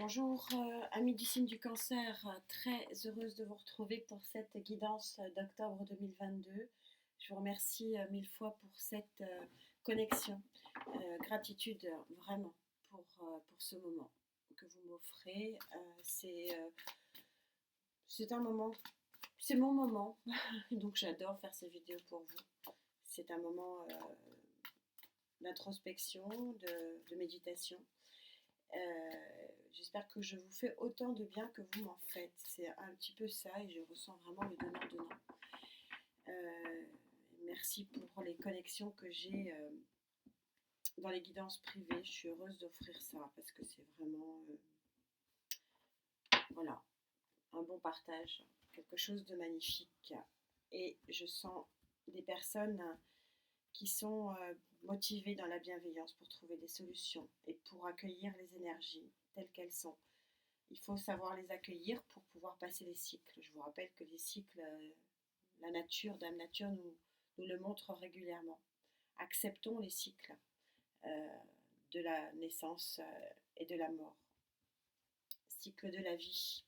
Bonjour, amis du signe du cancer, très heureuse de vous retrouver pour cette guidance d'octobre 2022. Je vous remercie mille fois pour cette connexion. Gratitude vraiment pour ce moment que vous m'offrez. C'est un moment, c'est mon moment, donc j'adore faire ces vidéos pour vous. C'est un moment d'introspection, de méditation. J'espère que je vous fais autant de bien que vous m'en faites. C'est un petit peu ça et je ressens vraiment le donnant-donnant. Euh, Merci pour les connexions que j'ai dans les guidances privées. Je suis heureuse d'offrir ça parce que c'est vraiment voilà, un bon partage, quelque chose de magnifique. Et je sens des personnes qui sont motivées dans la bienveillance pour trouver des solutions et pour accueillir les énergies telles qu'elles sont. Il faut savoir les accueillir pour pouvoir passer les cycles. Je vous rappelle que les cycles, la nature, Dame Nature nous le montre régulièrement. Acceptons les cycles euh, de la naissance et de la mort. Cycle de la vie.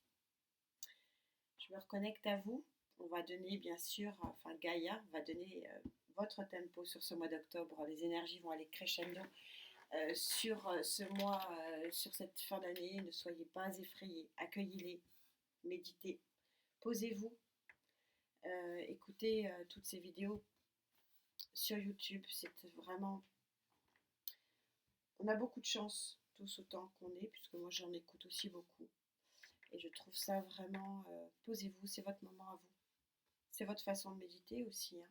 Je me reconnecte à vous. On va donner, bien sûr, enfin Gaïa va donner votre tempo sur ce mois d'octobre. Les énergies vont aller crescendo sur ce mois, sur cette fin d'année. Ne soyez pas effrayés. Accueillez-les. Méditez. Posez-vous. Écoutez toutes ces vidéos sur YouTube. C'est vraiment... On a beaucoup de chance, tous autant qu'on est, puisque moi j'en écoute aussi beaucoup. Et je trouve ça vraiment... posez-vous, c'est votre moment à vous. C'est votre façon de méditer aussi. Hein.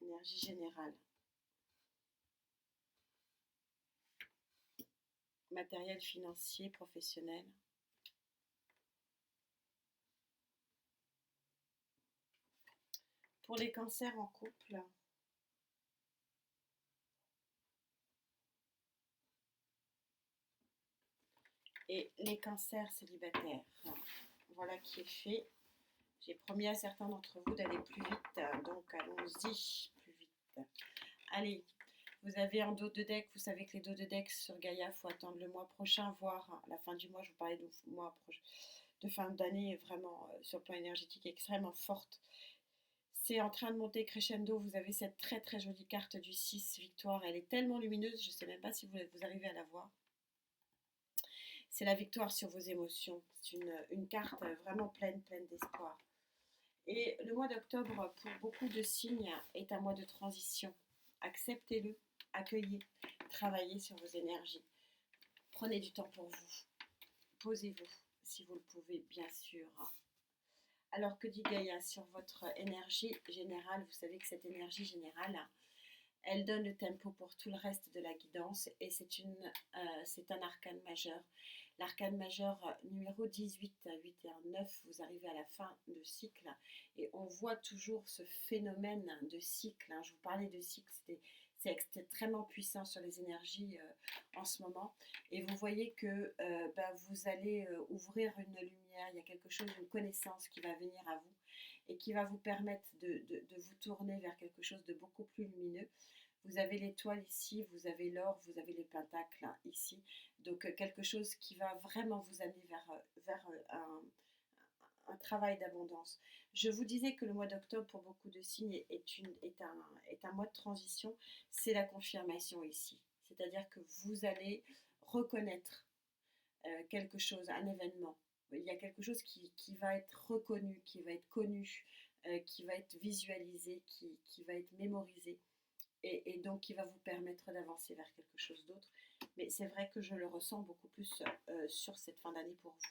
Énergie générale. Matériel financier, professionnel. Pour les cancers en couple, et les cancers célibataires. Voilà qui est fait. J'ai promis à certains d'entre vous d'aller plus vite, donc allons-y plus vite. Allez, vous avez un dos de deck, vous savez que les dos de deck sur Gaïa, il faut attendre le mois prochain, voire la fin du mois. Je vous parlais de mois de fin d'année, vraiment sur le plan énergétique extrêmement forte. C'est en train de monter crescendo. Vous avez cette très très jolie carte du 6 victoire. Elle est tellement lumineuse, je ne sais même pas si vous arrivez à la voir. C'est la victoire sur vos émotions. C'est une carte vraiment pleine d'espoir. Et le mois d'octobre, pour beaucoup de signes, est un mois de transition. Acceptez-le, accueillez, travaillez sur vos énergies. Prenez du temps pour vous. Posez-vous, si vous le pouvez, bien sûr. Alors que dit Gaïa sur votre énergie générale? Vous savez que cette énergie générale, elle donne le tempo pour tout le reste de la guidance et c'est un arcane majeur. L'arcane majeur numéro 18, 8 et 9, vous arrivez à la fin de cycle et on voit toujours ce phénomène de cycle. Je vous parlais de cycle, c'est extrêmement puissant sur les énergies en ce moment. Et vous voyez que vous allez ouvrir une lumière, il y a quelque chose, une connaissance qui va venir à vous et qui va vous permettre de vous tourner vers quelque chose de beaucoup plus lumineux. Vous avez l'étoile ici, vous avez l'or, vous avez les pentacles ici. Donc quelque chose qui va vraiment vous amener vers un travail d'abondance. Je vous disais que le mois d'octobre pour beaucoup de signes est un mois de transition. C'est la confirmation ici. C'est-à-dire que vous allez reconnaître quelque chose, un événement. Il y a quelque chose qui va être reconnu, qui va être connu, qui va être visualisé, qui va être mémorisé et donc qui va vous permettre d'avancer vers quelque chose d'autre. Mais c'est vrai que je le ressens beaucoup plus sur cette fin d'année pour vous.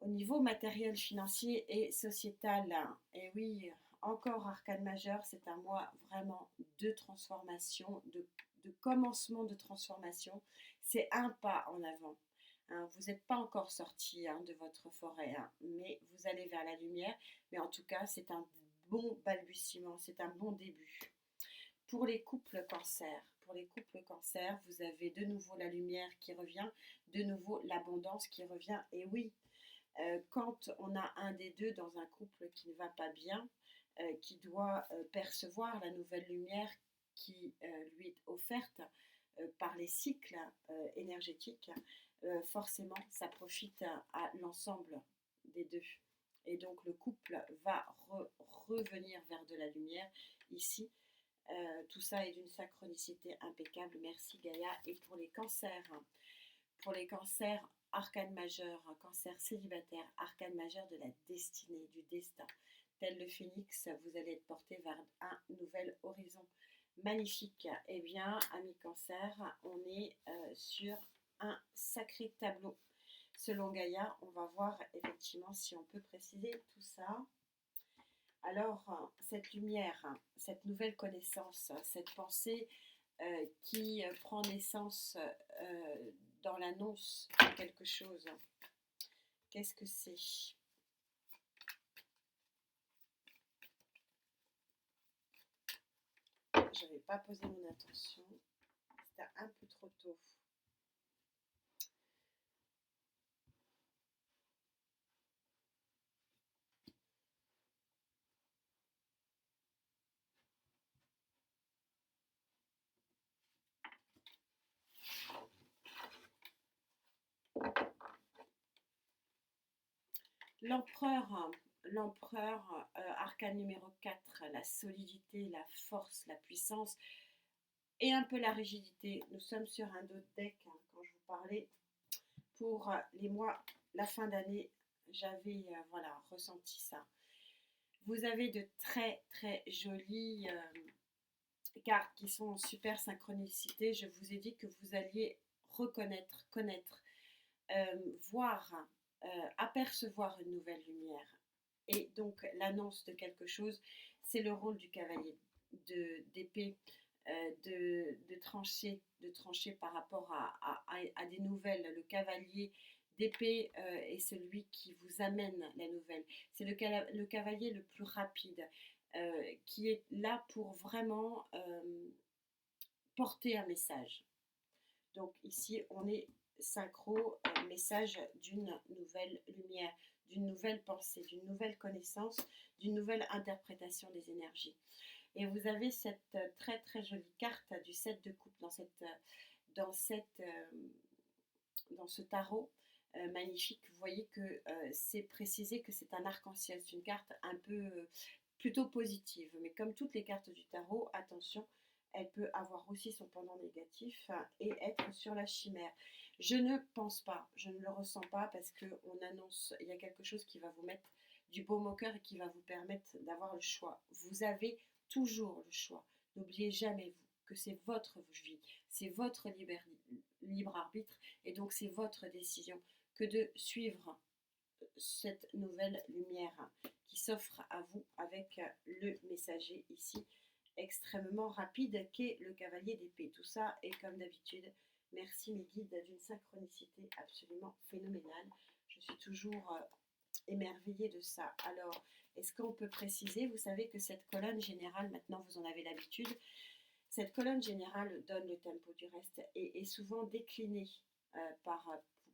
Au niveau matériel, financier et sociétal, et oui, encore arcane majeur, c'est un mois vraiment de transformation, de commencement de transformation. C'est un pas en avant. Vous n'êtes pas encore sorti de votre forêt, mais vous allez vers la lumière. Mais en tout cas, c'est un bon balbutiement, c'est un bon début. Pour les couples cancer, vous avez de nouveau la lumière qui revient, de nouveau l'abondance qui revient. Et oui, quand on a un des deux dans un couple qui ne va pas bien, qui doit percevoir la nouvelle lumière qui lui est offerte par les cycles énergétiques, forcément, ça profite à l'ensemble des deux. Et donc, le couple va revenir vers de la lumière ici. Tout ça est d'une synchronicité impeccable. Merci Gaïa. Et pour les cancers, arcane majeur, cancer célibataire, arcane majeur de la destinée, du destin. Tel le phénix, vous allez être porté vers un nouvel horizon. Magnifique. Eh bien, amis cancer, on est sur un sacré tableau. Selon Gaïa, on va voir effectivement si on peut préciser tout ça. Alors, cette lumière, cette nouvelle connaissance, cette pensée qui prend naissance dans l'annonce de quelque chose, qu'est-ce que c'est ? Je n'avais pas posé mon attention, c'était un peu trop tôt. L'empereur, arcane numéro 4, la solidité, la force, la puissance et un peu la rigidité. Nous sommes sur un autre deck, hein, quand je vous parlais. Pour les mois, la fin d'année, j'avais voilà, ressenti ça. Vous avez de très très jolies cartes qui sont en super synchronicité. Je vous ai dit que vous alliez reconnaître, connaître, voir, apercevoir une nouvelle lumière. Et donc l'annonce de quelque chose, c'est le rôle du cavalier d'épée, de trancher par rapport à des nouvelles. Le cavalier d'épée est celui qui vous amène la nouvelle. C'est le cavalier le plus rapide, qui est là pour vraiment porter un message. Donc ici, on est synchro, message d'une nouvelle lumière, d'une nouvelle pensée, d'une nouvelle connaissance, d'une nouvelle interprétation des énergies. Et vous avez cette très très jolie carte du 7 de coupe dans ce tarot magnifique. Vous voyez que c'est précisé que c'est un arc-en-ciel, c'est une carte un peu plutôt positive. Mais comme toutes les cartes du tarot, attention, elle peut avoir aussi son pendant négatif et être sur la chimère. Je ne pense pas, je ne le ressens pas parce qu'on annonce, il y a quelque chose qui va vous mettre du baume au cœur et qui va vous permettre d'avoir le choix. Vous avez toujours le choix. N'oubliez jamais vous que c'est votre vie, c'est votre libre arbitre et donc c'est votre décision que de suivre cette nouvelle lumière qui s'offre à vous avec le messager ici extrêmement rapide qu'est le cavalier d'épée. Tout ça est comme d'habitude. Merci mes guides d'une synchronicité absolument phénoménale. Je suis toujours émerveillée de ça. Alors, est-ce qu'on peut préciser, vous savez que cette colonne générale, maintenant vous en avez l'habitude, cette colonne générale donne le tempo du reste et est souvent déclinée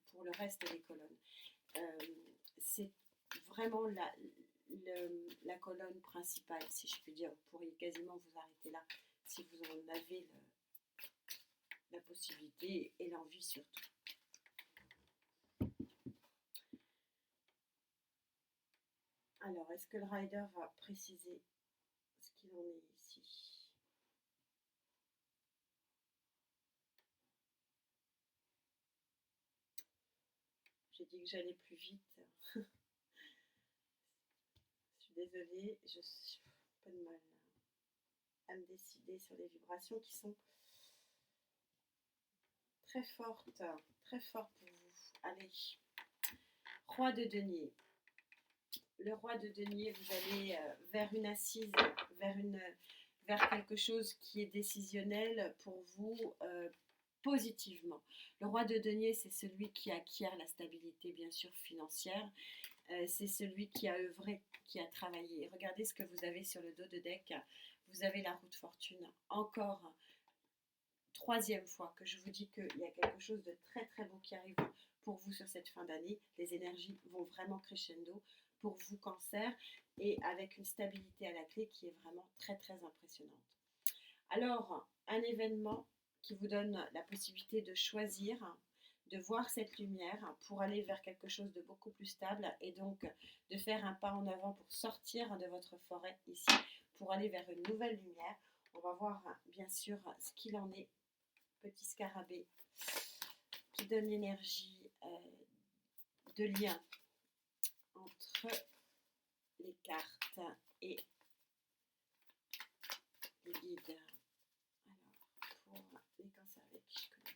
pour le reste des colonnes. C'est vraiment la colonne principale, si je puis dire. Vous pourriez quasiment vous arrêter là si vous en avez la possibilité et l'envie surtout. Alors, est-ce que le rider va préciser ce qu'il en est ici ? J'ai dit que j'allais plus vite. Je suis désolée, je suis un peu de mal à me décider sur les vibrations qui sont très fortes pour vous. Allez, roi de denier. Le roi de denier, vous allez vers une assise, vers quelque chose qui est décisionnel pour vous positivement. Le roi de denier, c'est celui qui acquiert la stabilité, bien sûr, financière. C'est celui qui a œuvré, qui a travaillé. Regardez ce que vous avez sur le dos de deck. Vous avez la roue de fortune. Encore, troisième fois que je vous dis qu'il y a quelque chose de très très beau qui arrive pour vous sur cette fin d'année. Les énergies vont vraiment crescendo pour vous, cancer, et avec une stabilité à la clé qui est vraiment très très impressionnante. Alors, un événement qui vous donne la possibilité de choisir, de voir cette lumière pour aller vers quelque chose de beaucoup plus stable et donc de faire un pas en avant pour sortir de votre forêt ici, pour aller vers une nouvelle lumière. On va voir bien sûr ce qu'il en est, petit scarabée, qui donne l'énergie de lien entre les cartes et les guides. Alors, pour les cancers avec qui je connais,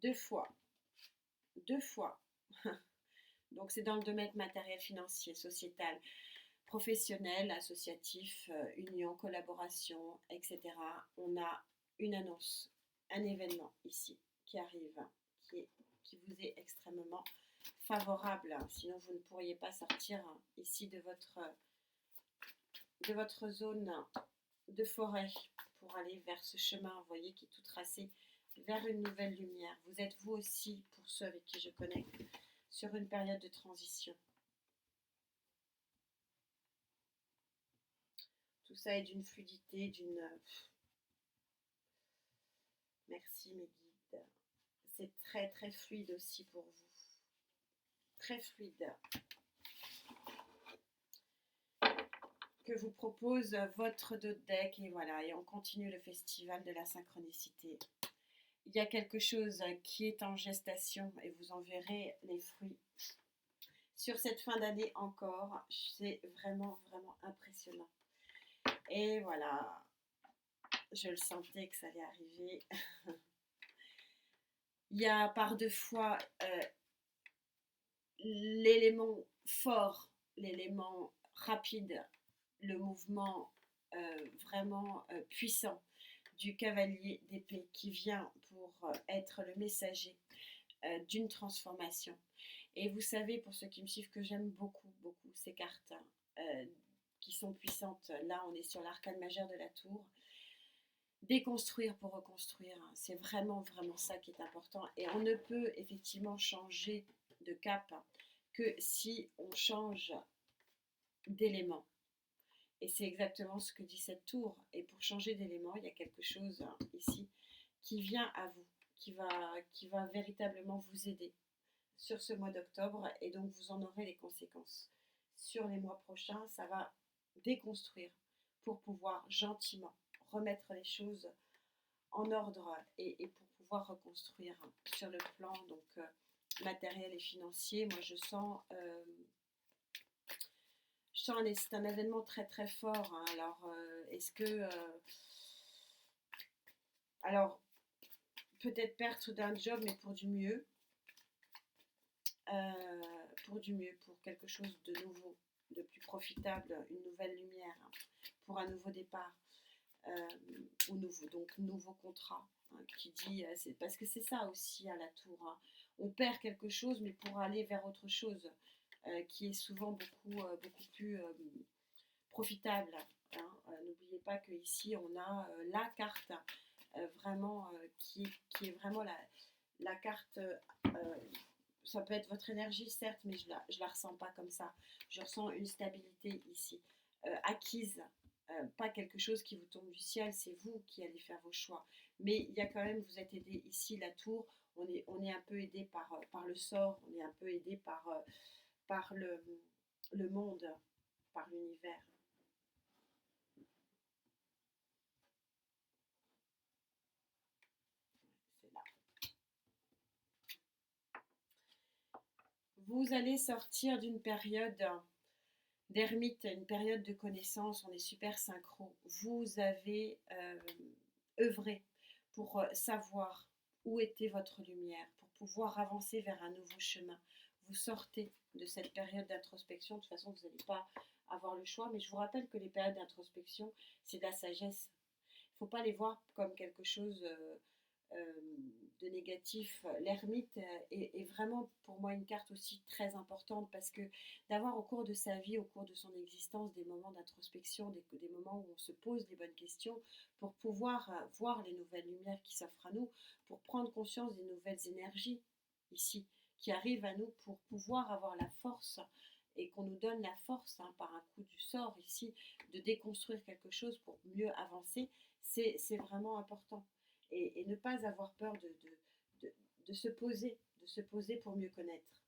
deux fois. Donc c'est dans le domaine matériel, financier, sociétal, professionnel, associatif, union, collaboration, etc. On a une annonce, un événement ici qui arrive, qui vous est extrêmement favorable. Sinon, vous ne pourriez pas sortir ici de votre zone de forêt pour aller vers ce chemin, vous voyez, qui est tout tracé vers une nouvelle lumière. Vous êtes vous aussi, pour ceux avec qui je connais, sur une période de transition. Tout ça est d'une fluidité, Merci mes guides. C'est très très fluide aussi pour vous. Très fluide. Que vous propose votre deck et voilà, et on continue le festival de la synchronicité. Il y a quelque chose qui est en gestation et vous en verrez les fruits sur cette fin d'année encore. C'est vraiment vraiment impressionnant. Et voilà, je le sentais que ça allait arriver. Il y a par deux fois l'élément fort, l'élément rapide, le mouvement vraiment puissant du cavalier d'épée qui vient pour être le messager d'une transformation. Et vous savez, pour ceux qui me suivent, que j'aime beaucoup, beaucoup ces cartes qui sont puissantes. Là, on est sur l'arcane majeur de la tour. Déconstruire pour reconstruire, c'est vraiment, vraiment ça qui est important. Et on ne peut effectivement changer de cap que si on change d'élément. Et c'est exactement ce que dit cette tour. Et pour changer d'élément, il y a quelque chose ici qui vient à vous, qui va véritablement vous aider sur ce mois d'octobre. Et donc, vous en aurez les conséquences. Sur les mois prochains, ça va déconstruire pour pouvoir gentiment remettre les choses en ordre et pour pouvoir reconstruire sur le plan donc matériel et financier. Moi, je sens c'est un événement très très fort. Hein. Alors, est-ce que alors peut-être perte d'un job, mais pour du mieux, pour quelque chose de nouveau, de plus profitable, une nouvelle lumière, hein, pour un nouveau départ. Ou nouveau contrat qui dit c'est parce que c'est ça aussi à la tour, hein. On perd quelque chose mais pour aller vers autre chose qui est souvent beaucoup plus profitable, hein. N'oubliez pas que ici on a la carte vraiment qui est vraiment la carte ça peut être votre énergie certes mais je la ressens pas comme ça, je ressens une stabilité ici acquise. Pas quelque chose qui vous tombe du ciel, c'est vous qui allez faire vos choix. Mais il y a quand même, vous êtes aidé ici, la tour, on est un peu aidé par le sort, on est un peu aidé par le monde, par l'univers. C'est là. Vous allez sortir d'une période d'ermite, une période de connaissance, on est super synchro. Vous avez œuvré pour savoir où était votre lumière, pour pouvoir avancer vers un nouveau chemin. Vous sortez de cette période d'introspection, de toute façon vous n'allez pas avoir le choix, mais je vous rappelle que les périodes d'introspection, c'est de la sagesse. Il ne faut pas les voir comme quelque chose de négatif. L'ermite est vraiment pour moi une carte aussi très importante parce que d'avoir au cours de sa vie, au cours de son existence, des moments d'introspection, des moments où on se pose les bonnes questions pour pouvoir voir les nouvelles lumières qui s'offrent à nous, pour prendre conscience des nouvelles énergies ici qui arrivent à nous pour pouvoir avoir la force et qu'on nous donne la force, hein, par un coup du sort ici, de déconstruire quelque chose pour mieux avancer, c'est vraiment important. Et ne pas avoir peur de, de se poser pour mieux connaître.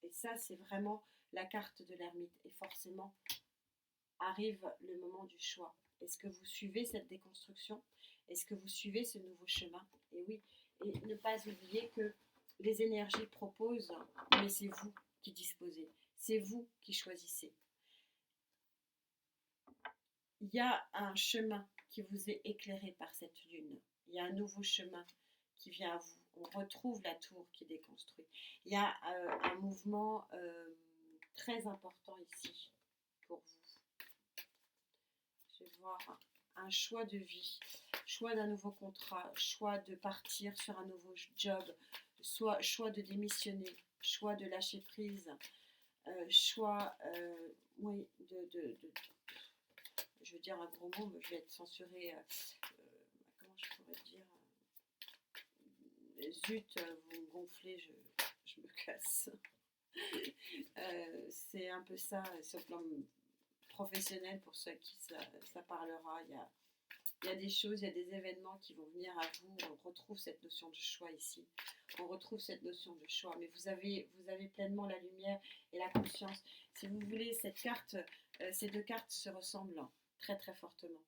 Et ça, c'est vraiment la carte de l'ermite. Et forcément, arrive le moment du choix. Est-ce que vous suivez cette déconstruction? Est-ce que vous suivez ce nouveau chemin? Et oui, et ne pas oublier que les énergies proposent, mais c'est vous qui disposez. C'est vous qui choisissez. Il y a un chemin qui vous est éclairé par cette lune. Il y a un nouveau chemin qui vient à vous. On retrouve la tour qui est déconstruite. Il y a un mouvement très important ici pour vous. Je vais voir un choix de vie, choix d'un nouveau contrat, choix de partir sur un nouveau job, choix de démissionner, choix de lâcher prise, choix, oui, je veux dire un gros mot, mais je vais être censurée. Comment je pourrais dire? Zut, vous me gonflez, je me casse. C'est un peu ça, sur le plan professionnel, pour ceux à qui ça parlera. Il y a des choses, il y a des événements qui vont venir à vous. On retrouve cette notion de choix ici. On retrouve cette notion de choix. Mais vous avez pleinement la lumière et la conscience. Si vous voulez, cette carte, ces deux cartes se ressemblent très très fortement.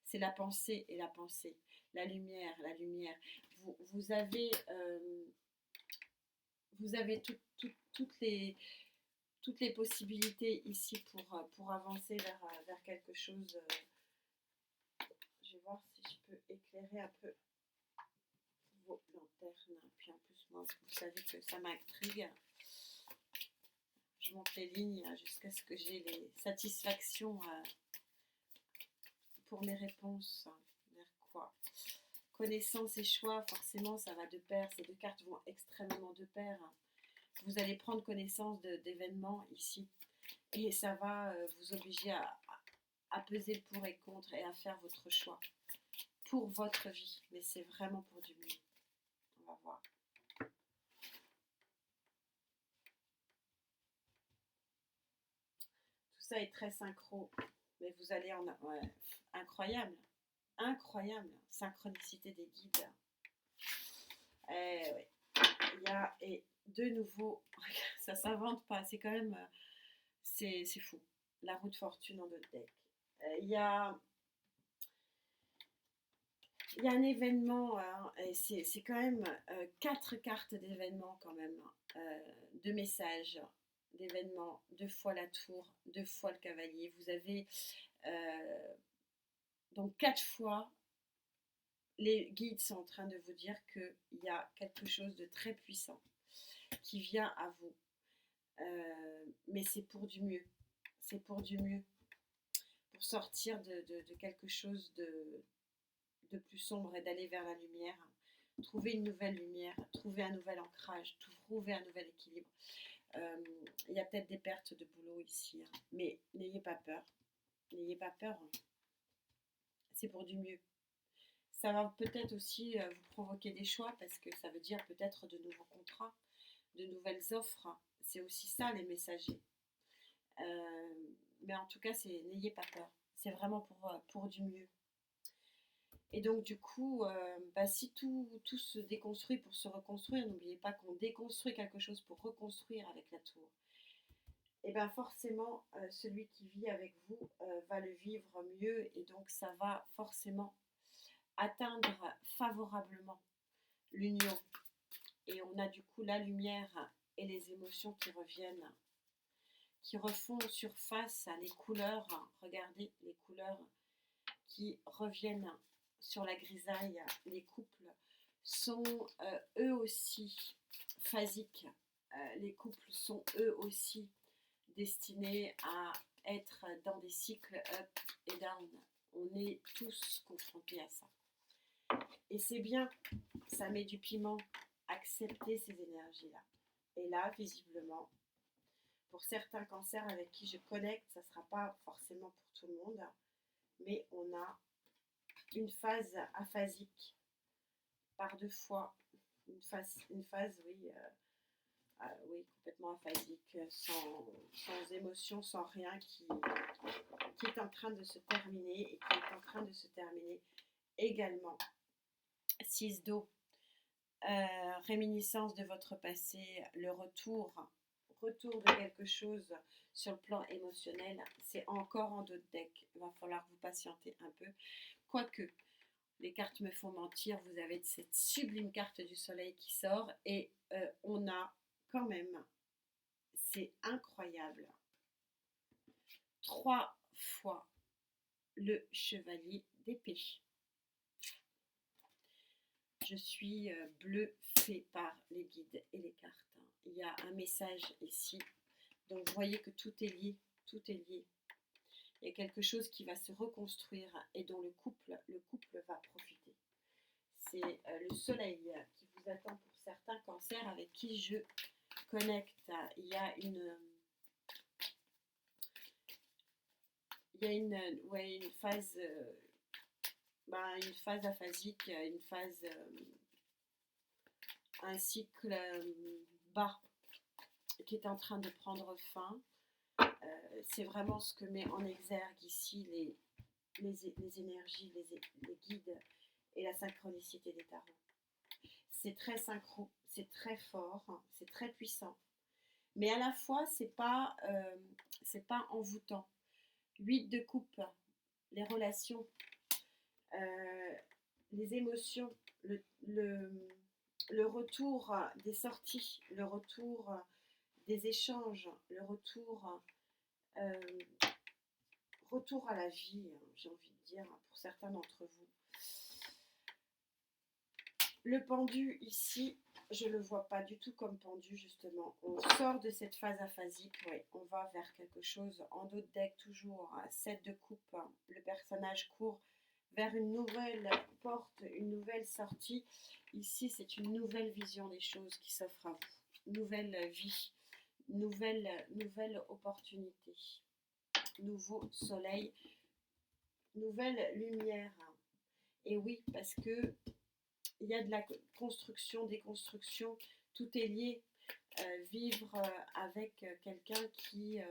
C'est la pensée et la pensée. La lumière, la lumière. Vous avez toutes les possibilités ici pour avancer vers quelque chose. Je vais voir si je peux éclairer un peu vos lanternes. Puis en plus, moi, vous savez que ça m'intrigue. Je monte les lignes jusqu'à ce que j'ai les satisfactions pour mes réponses. Vers quoi? Connaissance et choix, forcément, ça va de pair. Ces deux cartes vont extrêmement de pair. Vous allez prendre connaissance d'événements ici. Et ça va vous obliger à peser le pour et contre et à faire votre choix pour votre vie. Mais c'est vraiment pour du mieux. On va voir. Tout ça est très synchro. Mais vous allez en... Ouais, incroyable. Incroyable. Synchronicité des guides. Ouais. Il y a... Et de nouveau, ça s'invente pas. C'est quand même... c'est fou. La roue de fortune en d'autres decks. Il y a un événement, hein, et c'est quand même 4 cartes d'événements quand même, de messages, d'événements, 2 fois la tour, 2 fois le cavalier. Vous avez donc 4 fois, les guides sont en train de vous dire qu'il y a quelque chose de très puissant qui vient à vous. Mais c'est pour du mieux. C'est pour du mieux. Pour sortir de quelque chose de plus sombre et d'aller vers la lumière. Trouver une nouvelle lumière, trouver un nouvel ancrage, trouver un nouvel équilibre. Il y a peut-être des pertes de boulot ici, hein, mais n'ayez pas peur. N'ayez pas peur. Hein. C'est pour du mieux. Ça va peut-être aussi vous provoquer des choix parce que ça veut dire peut-être de nouveaux contrats, de nouvelles offres. C'est aussi ça les messagers. Mais en tout cas, n'ayez pas peur. C'est vraiment pour du mieux. Et donc du coup, si tout se déconstruit pour se reconstruire, n'oubliez pas qu'on déconstruit quelque chose pour reconstruire avec la tour. Et bien forcément, celui qui vit avec vous va le vivre mieux et donc ça va forcément atteindre favorablement l'union. Et on a du coup la lumière et les émotions qui reviennent, qui refont surface, les couleurs, regardez les couleurs qui reviennent sur la grisaille. Les couples sont eux aussi phasiques. Les couples sont eux aussi destinés à être dans des cycles up et down. On est tous confrontés à ça. Et c'est bien, ça met du piment, accepter ces énergies-là. Et là, visiblement, pour certains cancers avec qui je connecte, ça ne sera pas forcément pour tout le monde, mais on a une phase aphasique par 2 fois, une phase oui, oui, complètement aphasique, sans émotion, sans rien, qui est en train de se terminer et qui est en train de se terminer également. 6 d'eau, réminiscence de votre passé, le retour de quelque chose sur le plan émotionnel, c'est encore en dos de deck. Il va falloir vous patienter un peu. Quoique, les cartes me font mentir, vous avez cette sublime carte du soleil qui sort et on a quand même, c'est incroyable, 3 fois le chevalier d'épée. Je suis bluffée par les guides et les cartes. Il y a un message ici. Donc vous voyez que tout est lié, tout est lié. Il y a quelque chose qui va se reconstruire et dont le couple va profiter. C'est le soleil qui vous attend pour certains cancers avec qui je connecte. Il y a une phase, une phase aphasique, une phase, un cycle bas qui est en train de prendre fin. C'est vraiment ce que met en exergue ici les énergies, les guides et la synchronicité des tarots. C'est très synchro, c'est très fort, c'est très puissant. Mais à la fois, c'est pas envoûtant. 8 de coupe, les relations, les émotions, le retour des sorties, le retour des échanges, le retour à la vie, j'ai envie de dire, pour certains d'entre vous. Le pendu ici, je ne le vois pas du tout comme pendu, justement. On sort de cette phase aphasique, ouais, on va vers quelque chose. En dos de deck, toujours, 7 de coupe, le personnage court vers une nouvelle porte, une nouvelle sortie. Ici, c'est une nouvelle vision des choses qui s'offre à vous. Nouvelle vie, nouvelle opportunité. Nouveau soleil, nouvelle lumière. Et oui, parce que il y a de la construction, déconstruction, tout est lié. Vivre avec quelqu'un qui est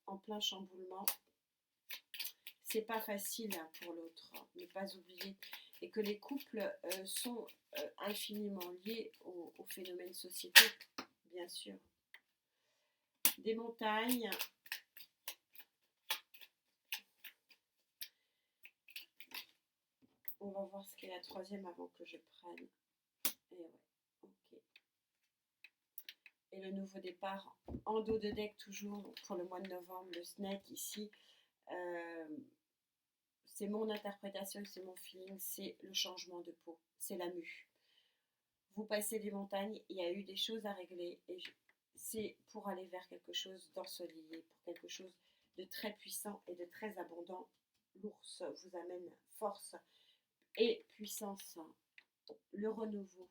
en plein chamboulement, c'est pas facile pour l'autre, ne pas oublier. Et que les couples sont infiniment liés au phénomène société, bien sûr. Des montagnes. On va voir ce qu'est la troisième avant que je prenne. Et ouais, ok. Et le nouveau départ en dos de deck toujours donc pour le mois de novembre, le snake ici. C'est mon interprétation, c'est mon feeling, c'est le changement de peau, c'est la mue. Vous passez des montagnes, il y a eu des choses à régler et c'est pour aller vers quelque chose d'ensoleillé, pour quelque chose de très puissant et de très abondant. L'ours vous amène force et puissance, le renouveau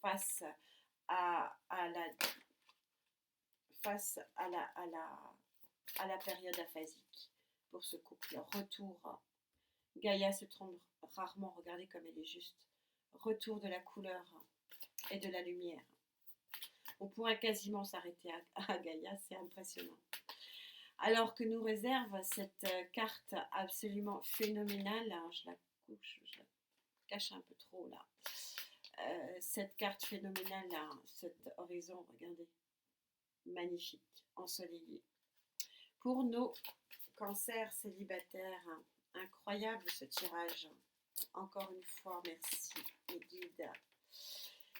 face à la période aphasique pour ce couple. Retour, Gaïa se trompe rarement, regardez comme elle est juste. Retour de la couleur et de la lumière. On pourrait quasiment s'arrêter à Gaïa, c'est impressionnant. Alors que nous réserve cette carte absolument phénoménale, je la couche, je la cache un peu trop là. Cette carte phénoménale, là, cet horizon, regardez, magnifique, ensoleillé. Pour nos cancers célibataires, incroyable ce tirage. Encore une fois, merci les guides.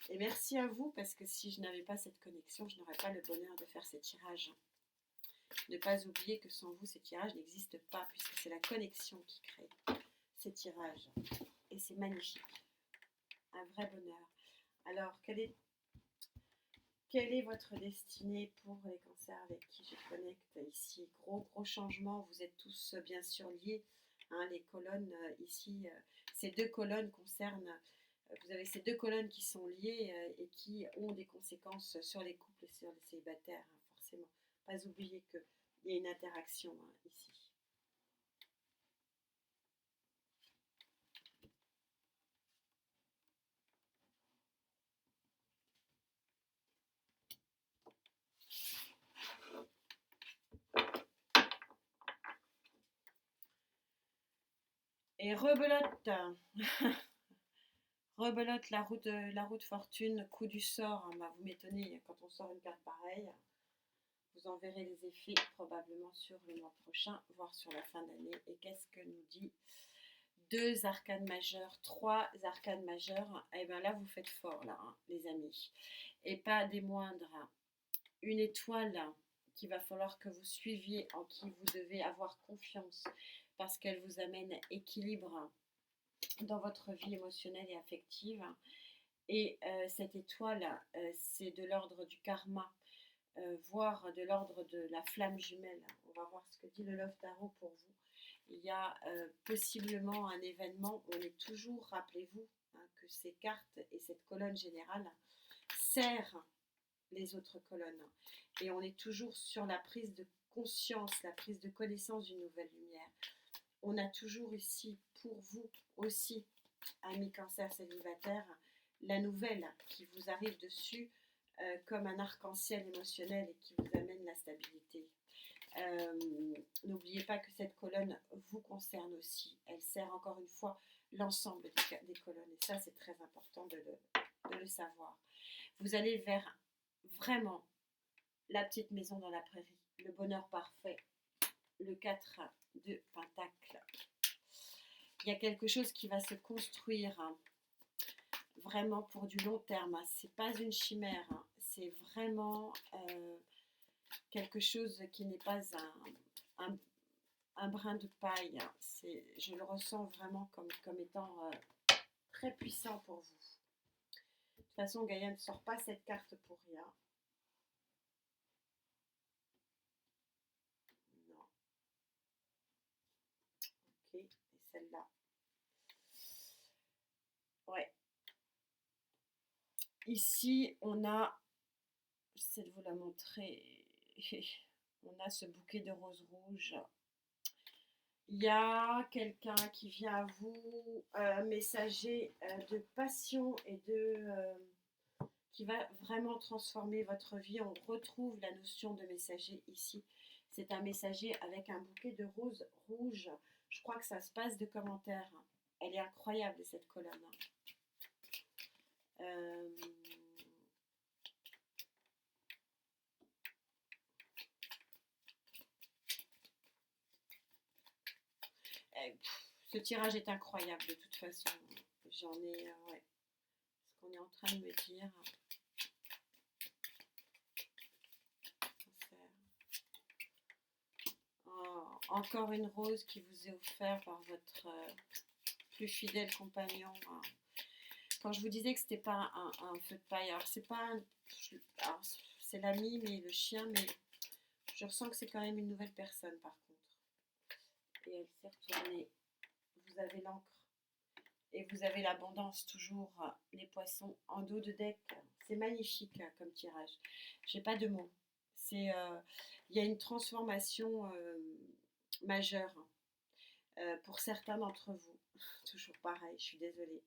Et merci à vous, parce que si je n'avais pas cette connexion, je n'aurais pas le bonheur de faire ces tirages. Ne pas oublier que sans vous, ces tirages n'existent pas, puisque c'est la connexion qui crée ces tirages. Et c'est magnifique. Un vrai bonheur. Alors, quelle est votre destinée pour les cancers avec qui je connecte ici? Gros changement, vous êtes tous bien sûr liés. Hein, les colonnes ici, ces deux colonnes concernent, vous avez ces deux colonnes qui sont liées et qui ont des conséquences sur les couples et sur les célibataires, hein, forcément. Pas oublier qu'il y a une interaction ici. Et rebelote. Rebelote la roue de fortune, coup du sort. Bah, vous m'étonnez quand on sort une carte pareille. Vous en verrez les effets probablement sur le mois prochain, voire sur la fin d'année. Et qu'est-ce que nous dit 2 arcanes majeures, 3 arcanes majeures? Et bien là, vous faites fort, là, hein, les amis. Et pas des moindres. Une étoile qu'il va falloir que vous suiviez, en qui vous devez avoir confiance, parce qu'elle vous amène équilibre dans votre vie émotionnelle et affective. Et cette étoile, c'est de l'ordre du karma, voire de l'ordre de la flamme jumelle. On va voir ce que dit le Love Tarot pour vous. Il y a possiblement un événement, on est toujours, rappelez-vous, hein, que ces cartes et cette colonne générale serrent les autres colonnes. Et on est toujours sur la prise de conscience, la prise de connaissance d'une nouvelle lumière. On a toujours ici, pour vous aussi, amis cancer célibataire, la nouvelle qui vous arrive dessus comme un arc-en-ciel émotionnel et qui vous amène la stabilité. N'oubliez pas que cette colonne vous concerne aussi. Elle sert encore une fois l'ensemble des colonnes. Et ça, c'est très important de le savoir. Vous allez vers vraiment la petite maison dans la prairie, le bonheur parfait, le 4 de Pentacle. Il y a quelque chose qui va se construire vraiment pour du long terme. C'est pas une chimère, c'est vraiment quelque chose qui n'est pas un brin de paille. Je le ressens vraiment comme étant très puissant pour vous. De toute façon, Gaïa ne sort pas cette carte pour rien. Non. Ok, et celle-là. Ouais. Ici, on a, j'essaie de vous la montrer, on a ce bouquet de roses rouges. Il y a quelqu'un qui vient à vous, messager de passion et qui va vraiment transformer votre vie. On retrouve la notion de messager ici. C'est un messager avec un bouquet de roses rouges. Je crois que ça se passe de commentaires. Elle est incroyable, cette colonne. Ce tirage est incroyable de toute façon. J'en ai... ouais. Ce qu'on est en train de me dire... Oh, encore une rose qui vous est offerte par votre plus fidèle compagnon. Quand je vous disais que c'était pas un feu de paille, alors c'est pas alors c'est l'ami, mais le chien, mais je ressens que c'est quand même une nouvelle personne par contre. Et elle s'est retournée. Vous avez l'encre et vous avez l'abondance toujours, les poissons en dos de deck. C'est magnifique comme tirage. J'ai pas de mots. Il y a une transformation majeure pour certains d'entre vous. Toujours pareil, je suis désolée.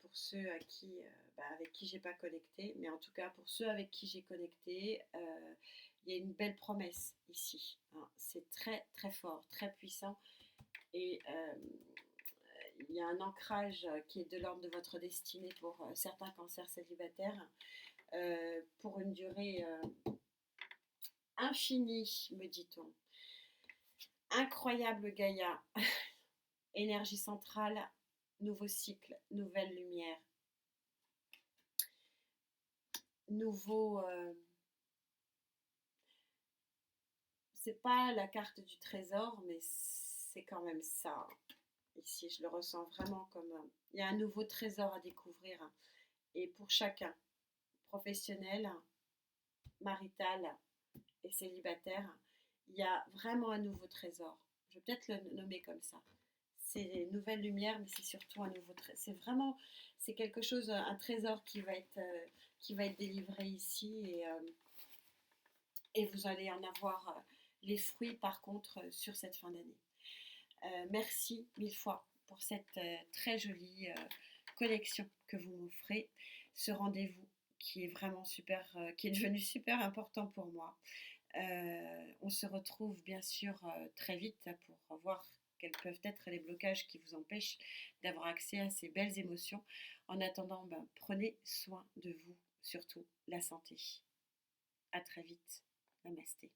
Pour ceux avec qui j'ai pas connecté, mais en tout cas pour ceux avec qui j'ai connecté, il y a une belle promesse ici. Hein. C'est très très fort, très puissant et il y a un ancrage qui est de l'ordre de votre destinée pour certains cancers célibataires pour une durée infinie, me dit-on. Incroyable Gaïa, énergie centrale, nouveau cycle, nouvelle lumière, nouveau... c'est pas la carte du trésor, mais c'est quand même ça. Ici, je le ressens vraiment comme... il y a un nouveau trésor à découvrir. Et pour chacun, professionnel, marital et célibataire, il y a vraiment un nouveau trésor. Je vais peut-être le nommer comme ça. C'est une nouvelle lumière, mais c'est surtout un nouveau trésor. C'est vraiment, c'est quelque chose, un trésor qui va être délivré ici et vous allez en avoir les fruits par contre sur cette fin d'année. Merci 1000 fois pour cette très jolie collection que vous m'offrez, ce rendez-vous qui est vraiment super, qui est devenu super important pour moi. On se retrouve bien sûr très vite pour voir quels peuvent être les blocages qui vous empêchent d'avoir accès à ces belles émotions. En attendant, prenez soin de vous, surtout la santé. À très vite. Namasté.